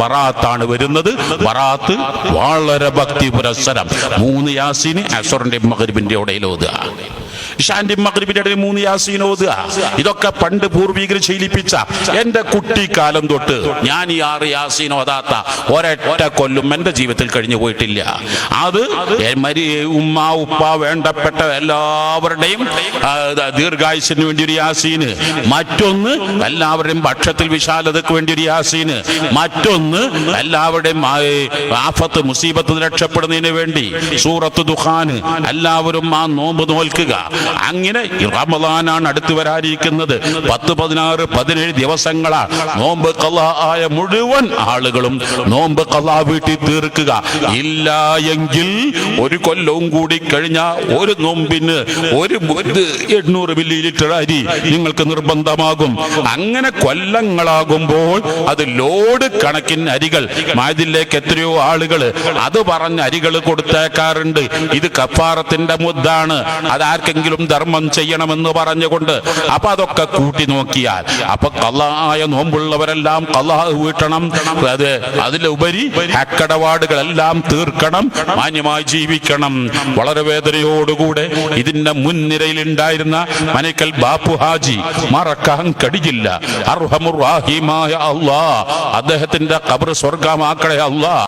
ബറാത്താണ് വരുന്നത്. ബറാത്ത് വളരെ ഭക്തി പുരസ്സരം. 3 യാസീന് അസ്റിന്റെ മഗ്രിബിന്റെ ഇടയിൽ ഓതുക, ഇശാന്റെ മഗ്രിബിന്റെ ഇടയിൽ 3 യാസീൻ ഓതുക. ഇതൊക്കെ പണ്ട് പൂർവികർ ശീലിപ്പിച്ച. എന്റെ കുട്ടിക്കാലം തൊട്ട് ഞാൻ ഈ 6 യാസീൻ ഓതാത്ത ഒരൊറ്റ കൊല്ലും എന്റെ ജീവിതത്തിൽ കഴിഞ്ഞു പോയിട്ടില്ല. അത് ഉമ്മ ഉപ്പ വേണ്ടപ്പെട്ട എല്ലാവരുടെയും ദീർഘായുസിന് വേണ്ടി ഒരു യാസീന്, മറ്റൊന്ന് എല്ലാവരുടെയും ഭക്ഷത്തിൽ വിശാലതയ്ക്ക് വേണ്ടി ഒരു യാസീന്, മറ്റൊന്ന് എല്ലാവരുടെയും ആഫത്ത് മുസീബത്ത് രക്ഷപ്പെടുന്നതിന് വേണ്ടി സൂറത്ത് ദുഖാന്, എല്ലാവരും ആ നോമ്പ് നോൽക്കുക. അങ്ങനെ റമളാനാണ് അടുത്ത് വരാനിരിക്കുന്നത്. 10, 16, 17 ദിവസങ്ങളാണ് നോമ്പ് ഖളാ ആയ മുഴുവൻ ആളുകളും നോമ്പ് ഖളാ വീട്ടി തീർക്കുക. ഇല്ല എങ്കിൽ ഒരു കൊല്ലവും കൂടി കഴിഞ്ഞാൽ ഒരു നോമ്പിന് 800 മില്ലി അരി നിങ്ങൾക്ക് നിർബന്ധമാകും. അങ്ങനെ കൊല്ലങ്ങളാകുമ്പോൾ അത് ലോഡ് കണക്കിന് അരികൾ മഅദിലേക്ക് എത്രയോ ആളുകൾ അത് പറഞ്ഞ അരികൾ കൊടുത്തേക്കാറുണ്ട്. ഇത് കഫാറത്തിന്റെ മുദ്ദാണ്, അതാർക്കെങ്കിലും ധർമ്മം ചെയ്യണമെന്ന് പറഞ്ഞുകൊണ്ട്. അപ്പൊ അതൊക്കെ കൂട്ടി നോക്കിയാൽ അപ്പൊ ഖളായ നോമ്പുള്ളവരെല്ലാം ഖളാ വീട്ടണം. അതിലുപരി ഹക്കടപാടുകളെല്ലാം തീർക്കണം, മാന്യമായി ജീവിക്കണം. വളരെ വേദനയോടുകൂടെ ഇതിന്റെ മുൻനിരയിൽ ഉണ്ടായിരുന്ന മനക്കൽ ബാപ്പു ഹാജി മറക്കാൻ കഴിയില്ല. അർഹമുർ റഹീമായ അല്ലാഹ് അദ്ദേഹത്തിന്റെ ഖബർ സ്വർഗമാക്കണേ അല്ലാഹ്.